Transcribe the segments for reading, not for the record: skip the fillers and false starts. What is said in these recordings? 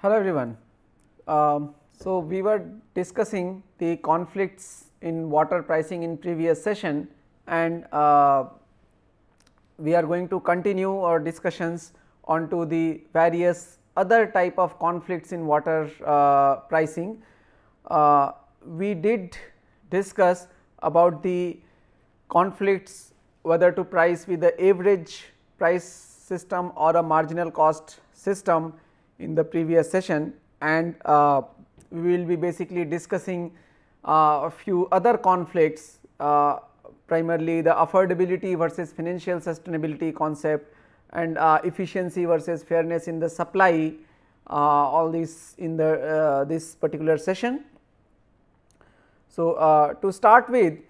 Hello everyone. So we were discussing the conflicts in water pricing in previous session, and we are going to continue our discussions onto the various other type of conflicts in water pricing. We did discuss about the conflicts whether to price with the average price system or a marginal cost system in the previous session, and we will be basically discussing a few other conflicts, primarily the affordability versus financial sustainability concept, and efficiency versus fairness in the supply, all these in the this particular session. So, to start with,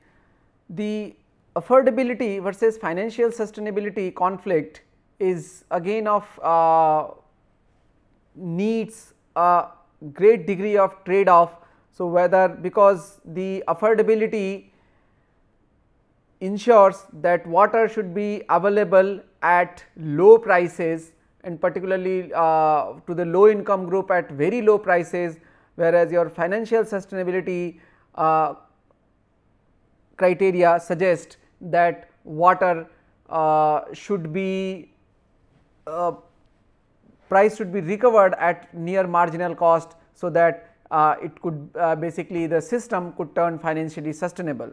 the affordability versus financial sustainability conflict is again of needs a great degree of trade off. So, whether because the affordability ensures that water should be available at low prices, and particularly to the low income group at very low prices, whereas your financial sustainability criteria suggest that water should be price should be recovered at near marginal cost, so that it could basically the system could turn financially sustainable.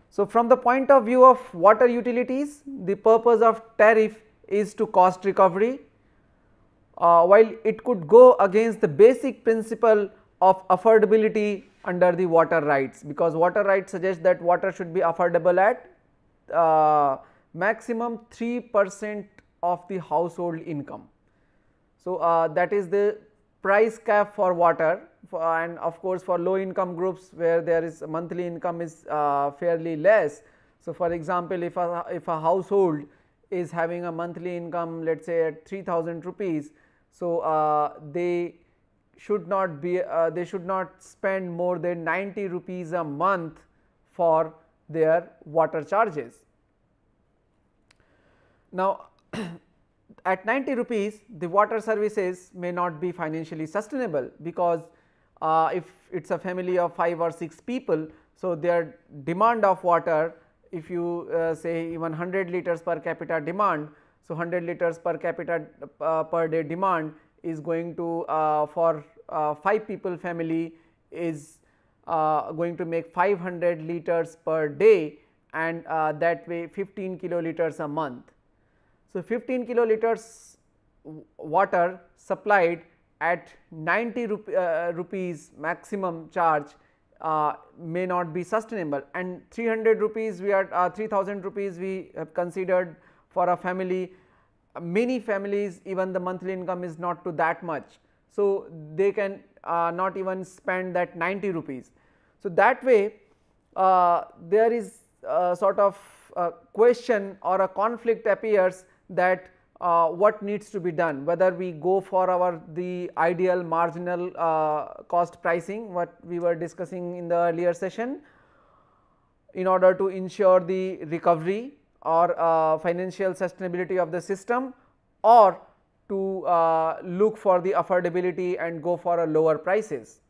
So, from the point of view of water utilities, the purpose of tariff is to cost recovery, while it could go against the basic principle of affordability under the water rights, because water rights suggest that water should be affordable at maximum 3% of the household income. So, that is the price cap for water, and of course, for low income groups where there is monthly income is fairly less. So, for example, if a household is having a monthly income, let us say at 3000 rupees, so they should not be they should not spend more than 90 rupees a month for their water charges. Now, at 90 rupees the water services may not be financially sustainable, because if it is a family of 5 or 6 people, so their demand of water, if you say even 100 liters per capita demand, so 100 liters per capita per day demand is going to for 5 people family is going to make 500 liters per day, and that way 15 kiloliters a month. So, 15 kiloliters water supplied at 90 rupees maximum charge may not be sustainable, and 300 rupees we are 3000 rupees we have considered for a family. Many families even the monthly income is not to that much, so they can not even spend that 90 rupees. So, that way there is sort of a question or a conflict appears that what needs to be done, whether we go for the ideal marginal cost pricing, what we were discussing in the earlier session, in order to ensure the recovery or financial sustainability of the system, or to look for the affordability and go for a lower prices.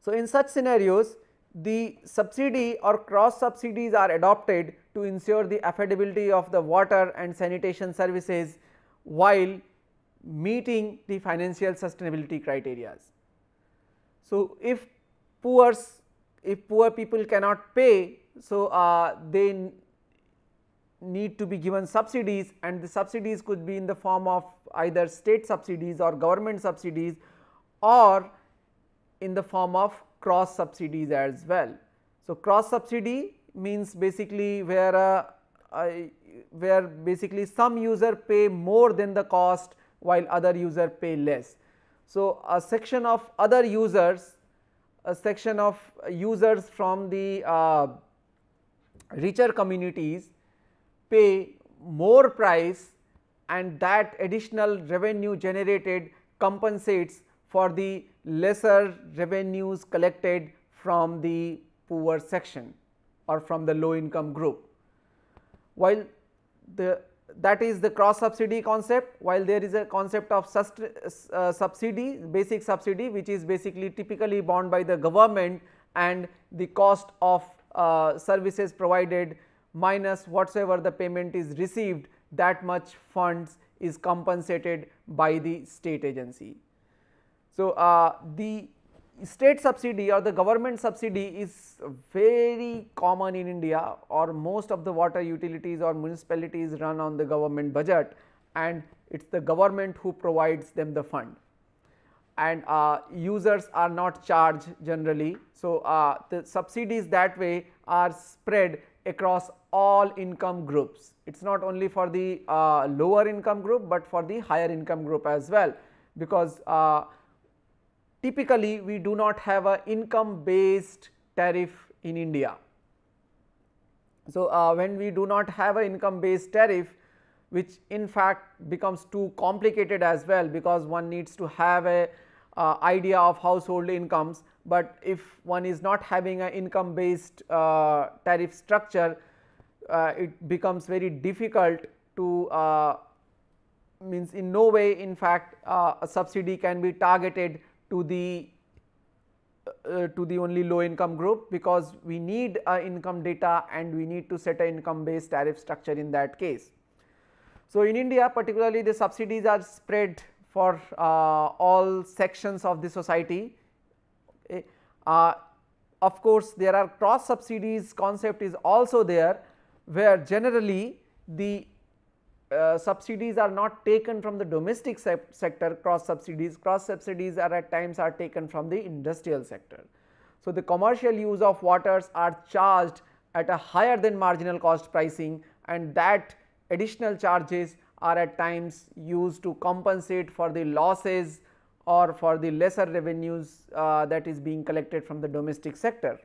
So, in such scenarios, the subsidy or cross subsidies are adopted to ensure the affordability of the water and sanitation services while meeting the financial sustainability criteria. So, if poor people cannot pay, so they need to be given subsidies, and the subsidies could be in the form of either state subsidies or government subsidies, or in the form of cross subsidies as well. So, cross subsidy means basically where basically some user pay more than the cost while other user pay less. So, a section of other users, a section of users from the richer communities pay more price, and that additional revenue generated compensates for the lesser revenues collected from the poor section or from the low income group. While the that is the cross subsidy concept, while there is a concept of subsidy, basic subsidy, which is basically typically borne by the government, and the cost of services provided minus whatsoever the payment is received, that much funds is compensated by the state agency. So, the state subsidy or the government subsidy is very common in India, or most of the water utilities or municipalities run on the government budget, and it is the government who provides them the fund, and users are not charged generally. So, the subsidies that way are spread across all income groups. It is not only for the lower income group, but for the higher income group as well, because typically we do not have a income based tariff in India. So, when we do not have a income based tariff, which in fact becomes too complicated as well, because one needs to have a idea of household incomes, but if one is not having an income based tariff structure, it becomes very difficult to means in no way in fact a subsidy can be targeted to the only low income group, because we need income data and we need to set a income based tariff structure in that case. So, in India particularly the subsidies are spread for all sections of the society. Of course, there are cross subsidies concept is also there, where generally the subsidies are not taken from the domestic sector. Cross subsidies are at times are taken from the industrial sector. So, the commercial use of waters are charged at a higher than marginal cost pricing, and that additional charges are at times used to compensate for the losses or for the lesser revenues that is being collected from the domestic sector.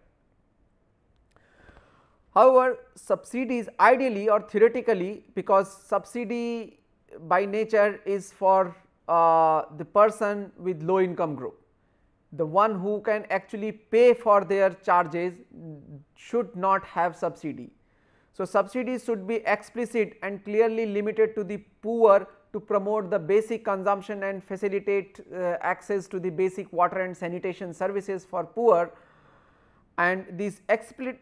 However, subsidies ideally or theoretically, because subsidy by nature is for the person with low income group, the one who can actually pay for their charges should not have subsidy. So, subsidies should be explicit and clearly limited to the poor to promote the basic consumption and facilitate access to the basic water and sanitation services for poor, and these explicit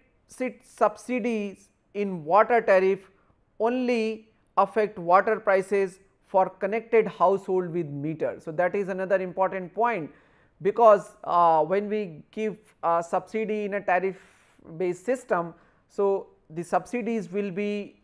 subsidies in water tariff only affect water prices for connected household with meter. So, that is another important point, because when we give subsidy in a tariff based system, so the subsidies will be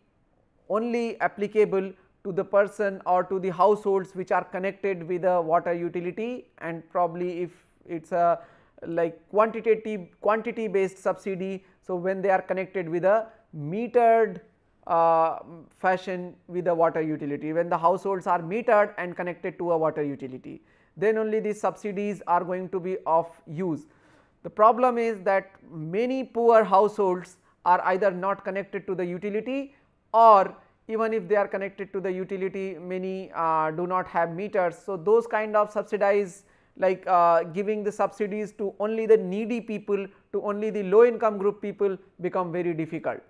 only applicable to the person or to the households which are connected with a water utility, and probably if it is a like quantity based subsidy. So, when they are connected with a metered fashion with a water utility, when the households are metered and connected to a water utility, then only these subsidies are going to be of use. The problem is that many poor households are either not connected to the utility, or even if they are connected to the utility, many do not have meters. So, those kind of subsidize, like giving the subsidies to only the needy people, to only the low income group people, become very difficult,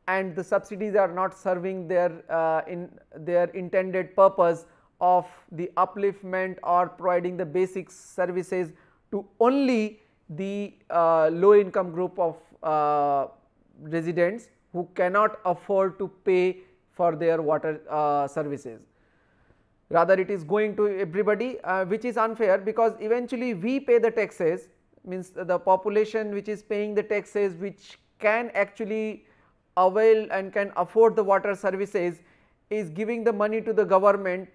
and the subsidies are not serving their intended purpose of the upliftment or providing the basic services to only the low income group of residents who cannot afford to pay for their water services. Rather, it is going to everybody, which is unfair, because eventually we pay the taxes, means the population which is paying the taxes, which can actually avail and can afford the water services, is giving the money to the government.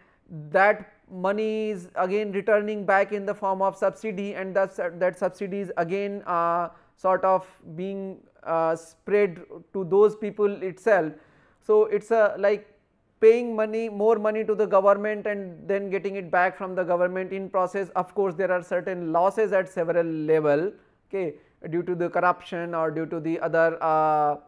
That money is again returning back in the form of subsidy, and that subsidy is again sort of being spread to those people itself. So, it is a like paying more money to the government and then getting it back from the government. In process, of course, there are certain losses at several level, okay, due to the corruption or due to the other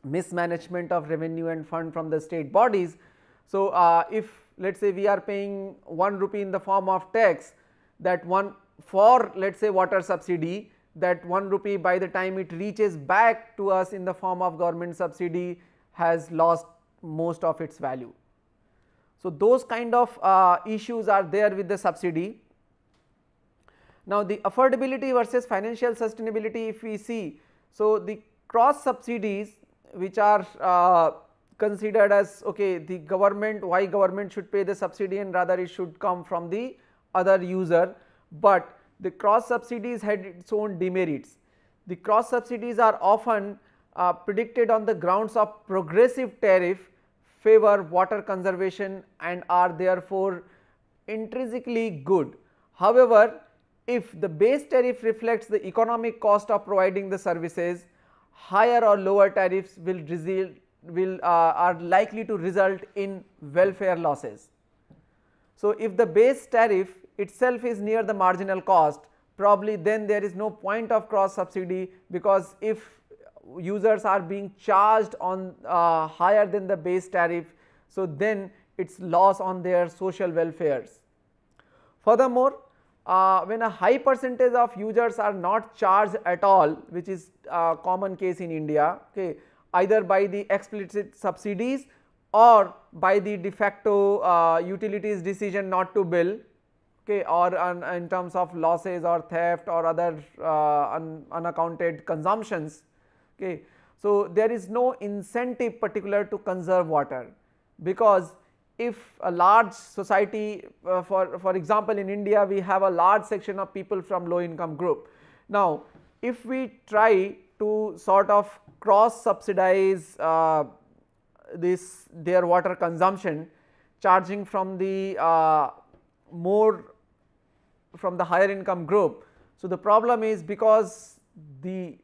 mismanagement of revenue and fund from the state bodies. So, if let us say we are paying 1 rupee in the form of tax, that one for let us say water subsidy, that 1 rupee by the time it reaches back to us in the form of government subsidy has lost most of its value. So, those kind of issues are there with the subsidy. Now, the affordability versus financial sustainability, if we see, so the cross subsidies which are considered as, okay, the government, why government should pay the subsidy and rather it should come from the other user, but the cross subsidies had its own demerits. The cross subsidies are often predicted on the grounds of progressive tariff favor water conservation and are therefore intrinsically good. However, if the base tariff reflects the economic cost of providing the services, higher or lower tariffs are likely to result in welfare losses. So, if the base tariff itself is near the marginal cost, probably then there is no point of cross subsidy, because if users are being charged on higher than the base tariff, so then it's loss on their social welfares. Furthermore, when a high percentage of users are not charged at all, which is a common case in India, okay, either by the explicit subsidies or by the de facto utilities decision not to bill, okay, or in terms of losses or theft or other unaccounted consumptions. Okay. So, there is no incentive particular to conserve water, because if a large society, for example, in India we have a large section of people from low income group. Now, if we try to sort of cross subsidize their water consumption, charging from the higher income group, so the problem is, because the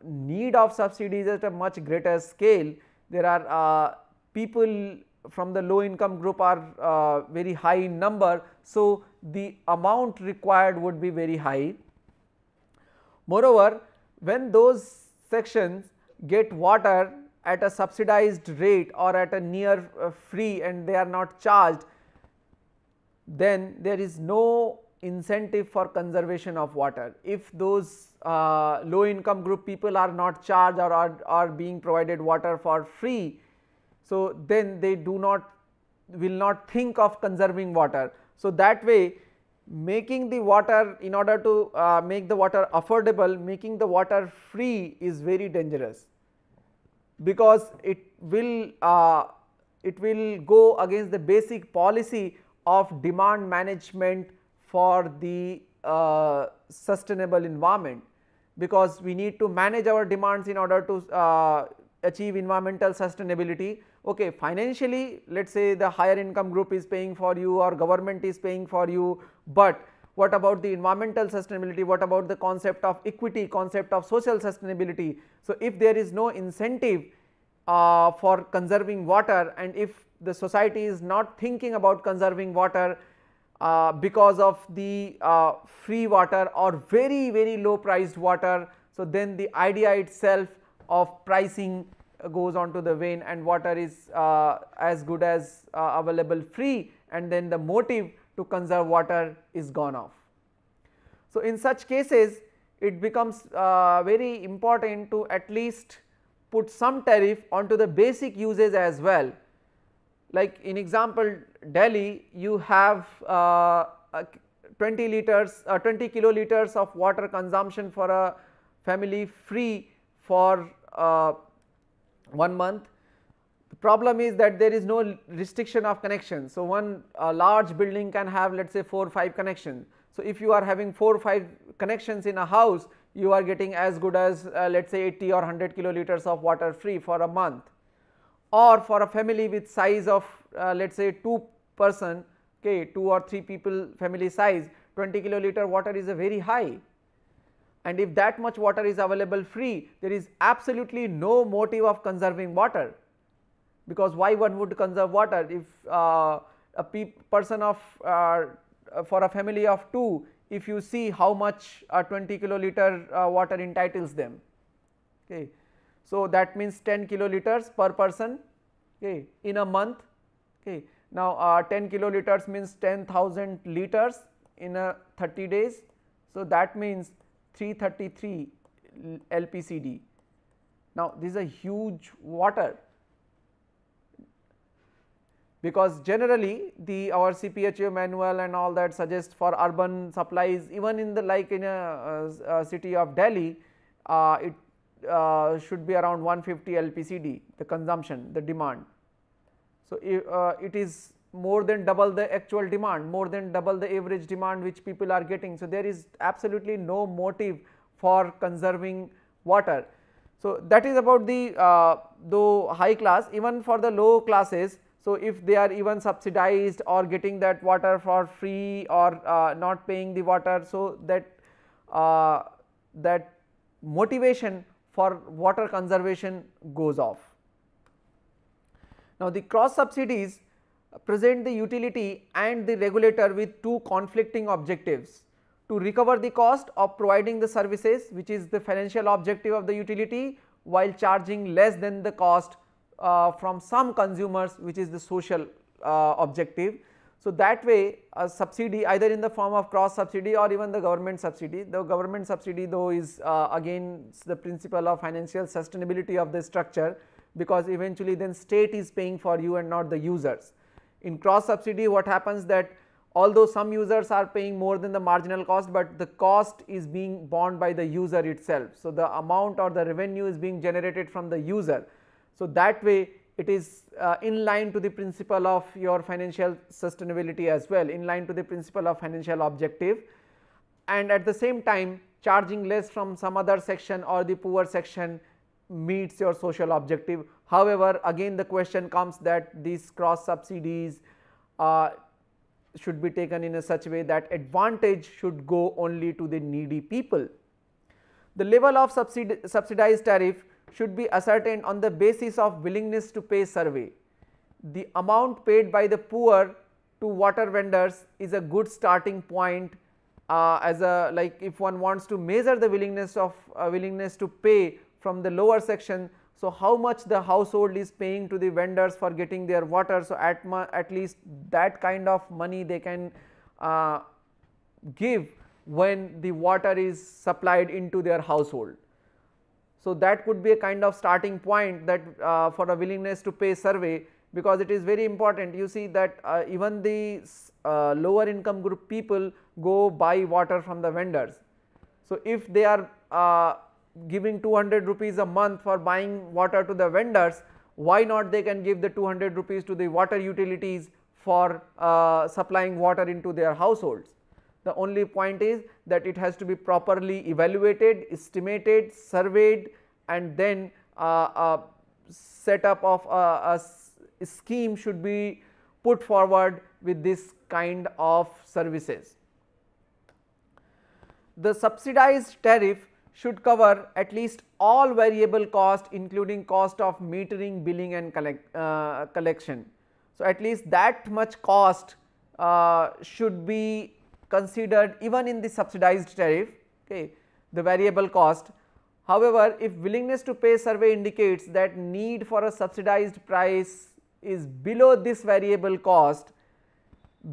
need of subsidies at a much greater scale, there are people from the low income group are very high in number. So, the amount required would be very high. Moreover, when those sections get water at a subsidized rate or at a near free and they are not charged, then there is no incentive for conservation of water. If those low income group people are not charged or are being provided water for free, so then they will not think of conserving water. So, that way making the water, in order to make the water affordable, making the water free is very dangerous, because it will go against the basic policy of demand management for the sustainable environment, because we need to manage our demands in order to achieve environmental sustainability. Okay, financially, let us say the higher income group is paying for you or government is paying for you, but what about the environmental sustainability, what about the concept of equity, concept of social sustainability. So, if there is no incentive for conserving water, and if the society is not thinking about conserving water because of the free water or very low priced water, so then the idea itself of pricing goes on to the wane and water is as good as available free, and then the motive to conserve water is gone off. So, in such cases it becomes very important to at least put some tariff onto the basic uses as well. Like in example Delhi, you have 20 kiloliters of water consumption for a family free for 1 month. The problem is that there is no restriction of connection. So, one large building can have, let us say 4 or 5 connections. So, if you are having 4 or 5 connections in a house, you are getting as good as let us say 80 or 100 kiloliters of water free for a month. Or for a family with size of let us say 2 person, okay, 2 or 3 people family size, 20 kiloliter water is a very high. And if that much water is available free, there is absolutely no motive of conserving water, because why one would conserve water if a person of for a family of 2, if you see how much 20 kiloliter water entitles them. Okay. So, that means 10 kiloliters per person, okay, in a month. Okay. Now, 10 kiloliters means 10,000 liters in a 30 days. So, that means 333 LPCD. Now, this is a huge water. because generally our CPHO manual and all that suggests for urban supplies, even in the like in a city of Delhi, it should be around 150 LPCD, the consumption, the demand. So, it is more than double the actual demand, more than double the average demand which people are getting. So, there is absolutely no motive for conserving water. So, that is about the high class. Even for the low classes, so if they are even subsidized or getting that water for free or not paying the water, so that that motivation for water conservation goes off. Now, the cross subsidies present the utility and the regulator with two conflicting objectives: to recover the cost of providing the services, which is the financial objective of the utility, while charging less than the cost from some consumers, which is the social objective. So, that way a subsidy, either in the form of cross subsidy or even the government subsidy. The government subsidy though is again the principle of financial sustainability of the structure, because eventually then state is paying for you and not the users. In cross subsidy, what happens that although some users are paying more than the marginal cost, but the cost is being borne by the user itself. So, the amount or the revenue is being generated from the user. So, that way it is in line to the principle of your financial sustainability as well, in line to the principle of financial objective, and at the same time charging less from some other section or the poor section meets your social objective. However, again the question comes that these cross subsidies should be taken in a such way that advantage should go only to the needy people. The level of subsidized tariff should be ascertained on the basis of willingness to pay survey. The amount paid by the poor to water vendors is a good starting point, as a like if one wants to measure the willingness to pay from the lower section. So, how much the household is paying to the vendors for getting their water. So, at least that kind of money they can give when the water is supplied into their household. So, that could be a kind of starting point that for a willingness to pay survey, because it is very important. You see that even the lower income group people go buy water from the vendors. So, if they are giving 200 rupees a month for buying water to the vendors, why not they can give the 200 rupees to the water utilities for supplying water into their households. The only point is that it has to be properly evaluated, estimated, surveyed, and then set up of a scheme should be put forward with this kind of services. The subsidized tariff should cover at least all variable cost, including cost of metering, billing and collection. So, at least that much cost should be considered even in the subsidized tariff, okay, the variable cost. However, if willingness to pay survey indicates that need for a subsidized price is below this variable cost,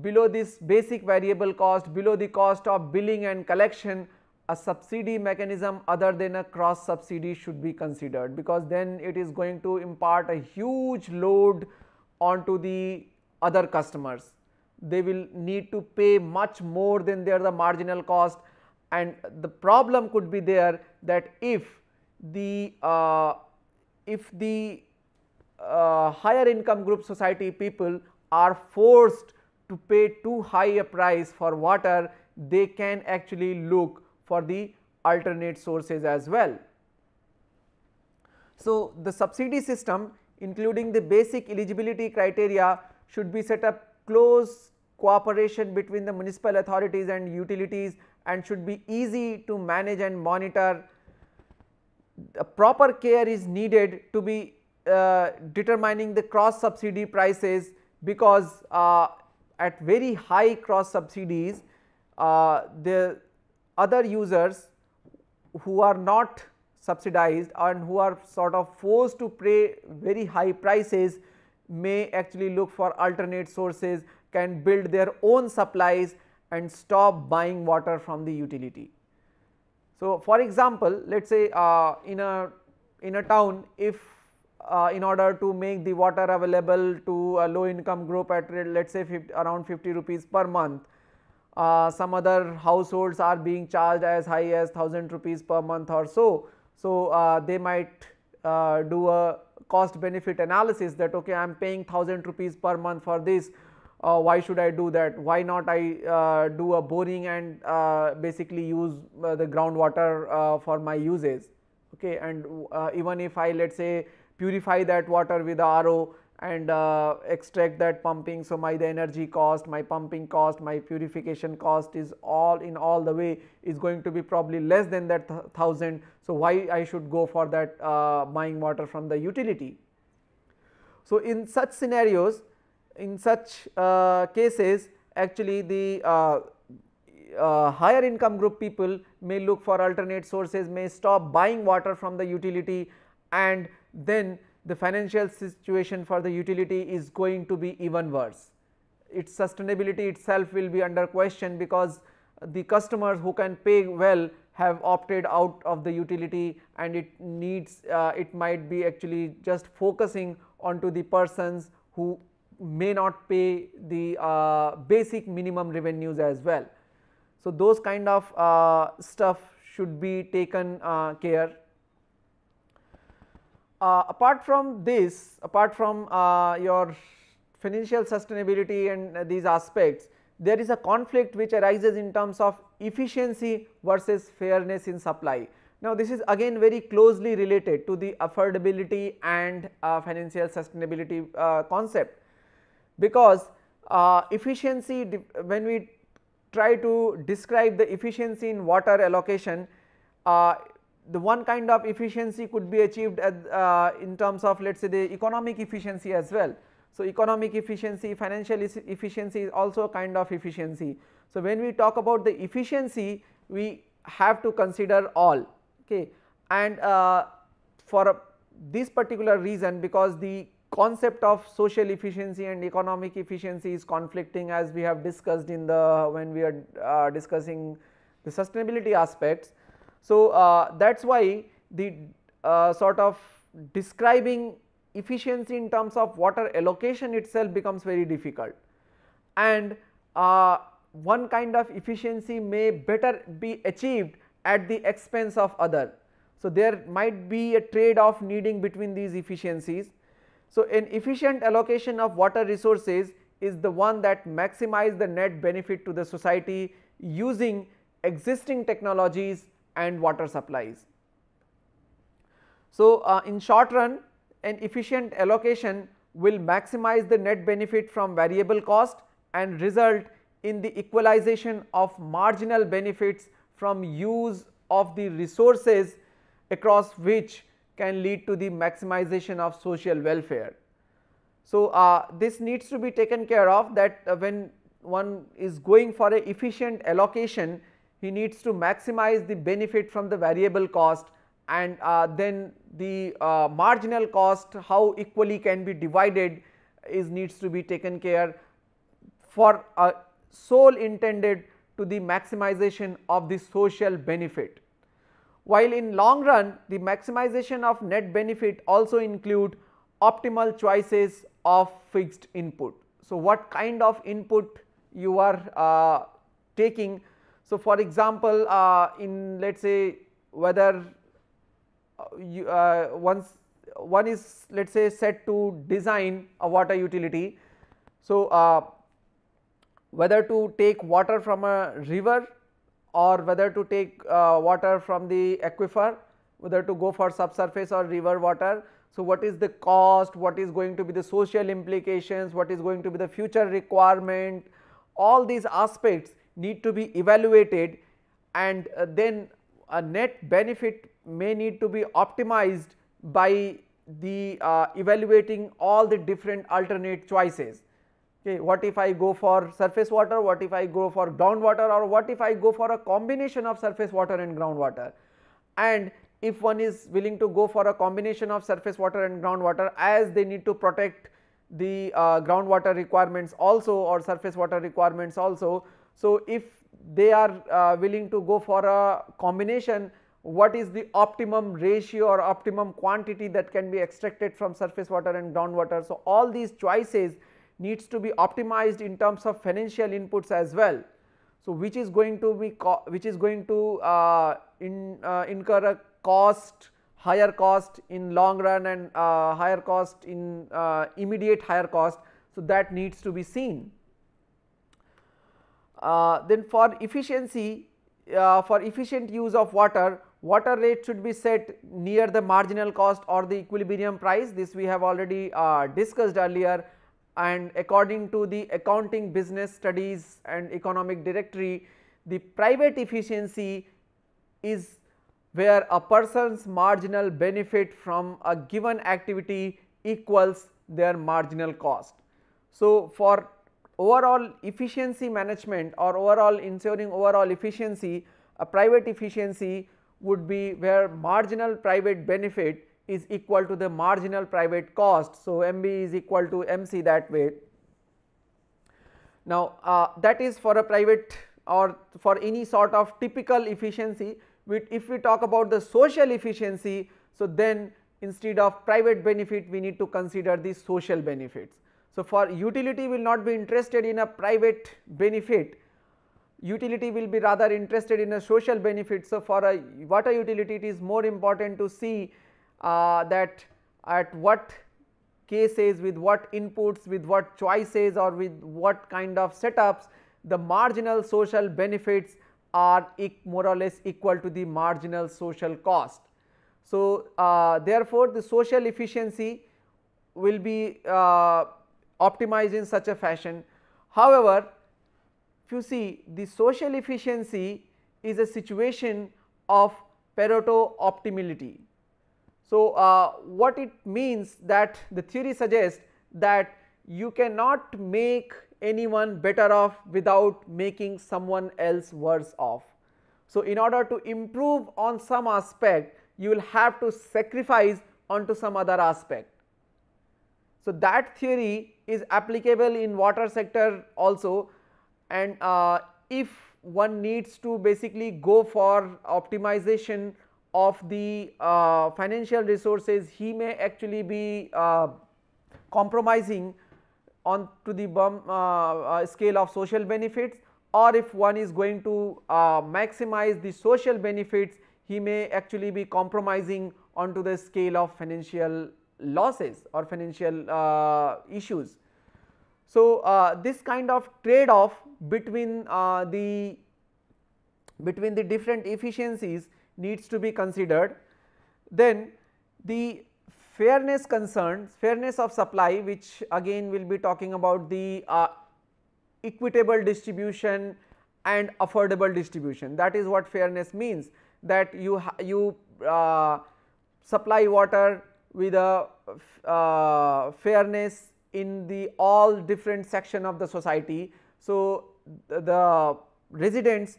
below this basic variable cost, below the cost of billing and collection, a subsidy mechanism other than a cross subsidy should be considered, because then it is going to impart a huge load onto the other customers. They will need to pay much more than the marginal cost, and the problem could be there that if the higher income group society people are forced to pay too high a price for water, they can actually look for the alternate sources as well. So, the subsidy system, including the basic eligibility criteria, should be set up close cooperation between the municipal authorities and utilities, and should be easy to manage and monitor. A proper care is needed to be determining the cross subsidy prices, because at very high cross subsidies the other users who are not subsidized and who are sort of forced to pay very high prices may actually look for alternate sources, can build their own supplies and stop buying water from the utility. So, for example, let us say in a town, if in order to make the water available to a low income group at let us say around 50 rupees per month. Some other households are being charged as high as 1000 rupees per month or so. So, they might do a cost benefit analysis that okay, I am paying 1000 rupees per month for this, why should I do that, why not I do a boring and basically use the groundwater for my uses, okay. And even if I let us say purify that water with the RO and extract that pumping, so the energy cost, my pumping cost, my purification cost is all in all the way is going to be probably less than that 1000. So, why I should go for that buying water from the utility. So, in such scenarios, in such cases, actually the higher income group people may look for alternate sources, may stop buying water from the utility, and then the financial situation for the utility is going to be even worse. Its sustainability itself will be under question, because the customers who can pay well have opted out of the utility, and it needs it might be actually just focusing onto the persons who may not pay the basic minimum revenues as well. So, those kind of stuff should be taken care. Apart from this, apart from your financial sustainability and these aspects, there is a conflict which arises in terms of efficiency versus fairness in supply. Now, this is again very closely related to the affordability and financial sustainability concept, because efficiency, when we try to describe the efficiency in water allocation, the one kind of efficiency could be achieved in terms of let us say the economic efficiency as well. So, economic efficiency, financial efficiency is also a kind of efficiency. So, when we talk about the efficiency, we have to consider all, okay. And for this particular reason, because the concept of social efficiency and economic efficiency is conflicting, as we have discussed in the when we are discussing the sustainability aspects. So, that is why the sort of describing efficiency in terms of water allocation itself becomes very difficult, and one kind of efficiency may better be achieved at the expense of other. So, there might be a trade off needing between these efficiencies. So, an efficient allocation of water resources is the one that maximize the net benefit to the society using existing technologies and water supplies. So, in short run, an efficient allocation will maximize the net benefit from variable cost and result in the equalization of marginal benefits from use of the resources, across which can lead to the maximization of social welfare. So, this needs to be taken care of, that when one is going for a efficient allocation, he needs to maximize the benefit from the variable cost, and then the marginal cost, how equally can be divided, is needs to be taken care for a sole intended to the maximization of the social benefit. While in long run, the maximization of net benefit also include optimal choices of fixed input. So, what kind of input you are taking. So, for example, in let us say whether one is let us say set to design a water utility. So, whether to take water from a river or whether to take water from the aquifer, whether to go for subsurface or river water. So, what is the cost, what is going to be the social implications, what is going to be the future requirement, all these aspects need to be evaluated, and then a net benefit may need to be optimized by the evaluating all the different alternate choices. Okay, what if I go for surface water, what if I go for groundwater, or what if I go for a combination of surface water and groundwater. And if one is willing to go for a combination of surface water and groundwater, as they need to protect the groundwater requirements also or surface water requirements also. So, if they are willing to go for a combination, what is the optimum ratio or optimum quantity that can be extracted from surface water and groundwater. So, all these choices needs to be optimized in terms of financial inputs as well. So, which is going to be incur a cost, higher cost in long run and higher cost in immediate higher cost. So, that needs to be seen. Then for efficiency, for efficient use of water, water rate should be set near the marginal cost or the equilibrium price. This we have already discussed earlier, and according to the accounting, business studies and economic directory, the private efficiency is where a person's marginal benefit from a given activity equals their marginal cost. So, for overall efficiency management or overall ensuring overall efficiency, a private efficiency would be where marginal private benefit is equal to the marginal private cost. So, MB is equal to MC that way. Now, that is for a private or for any sort of typical efficiency. If we talk about the social efficiency, so then instead of private benefit we need to consider the social benefits. So, for utility will not be interested in a private benefit, utility will be rather interested in a social benefit. So, for a water utility it is more important to see that at what cases, with what inputs, with what choices or with what kind of setups the marginal social benefits are more or less equal to the marginal social cost. So, therefore, the social efficiency will be optimized in such a fashion. However, if you see, the social efficiency is a situation of Pareto optimality. So, what it means, that the theory suggests that you cannot make anyone better off without making someone else worse off. So, in order to improve on some aspect, you will have to sacrifice onto some other aspect. So, that theory is applicable in water sector also, and if one needs to basically go for optimization of the financial resources, he may actually be compromising on to the scale of social benefits, or if one is going to maximize the social benefits, he may actually be compromising onto the scale of financial losses or financial issues. So, this kind of trade off between the different efficiencies needs to be considered. Then the fairness concerns, fairness of supply, which again we will be talking about the equitable distribution and affordable distribution. That is what fairness means, that you supply water with a fairness in the all different section of the society. So, the residents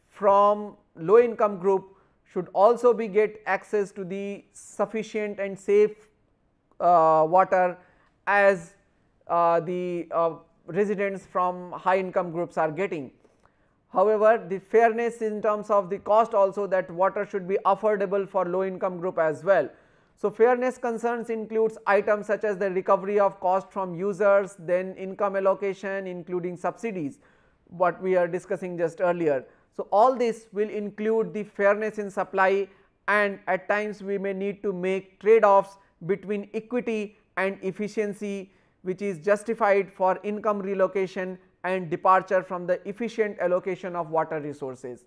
from low income group should also be get access to the sufficient and safe water as the residents from high income groups are getting. However, the fairness in terms of the cost also, that water should be affordable for low income group as well. So, fairness concerns includes items such as the recovery of cost from users, then income allocation including subsidies, what we are discussing just earlier. So, all this will include the fairness in supply, and at times we may need to make trade offs between equity and efficiency, which is justified for income relocation and departure from the efficient allocation of water resources.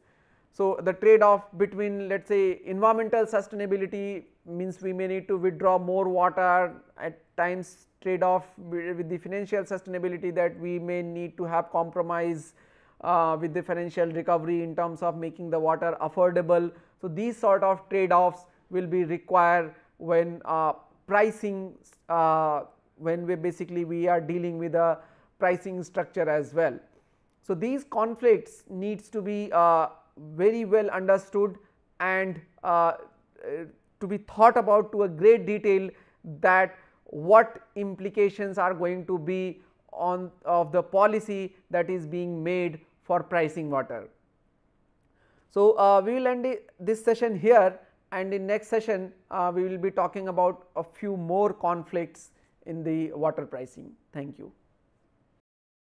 So, the trade off between, let us say, environmental sustainability means we may need to withdraw more water, at times trade off with the financial sustainability, that we may need to have compromise with the financial recovery in terms of making the water affordable. So, these sort of trade offs will be required when pricing, when we are dealing with a pricing structure as well. So, these conflicts needs to be very well understood and to be thought about to a great detail, that what implications are going to be on of the policy that is being made for pricing water. So, we will end this session here, and in next session we will be talking about a few more conflicts in the water pricing. Thank you.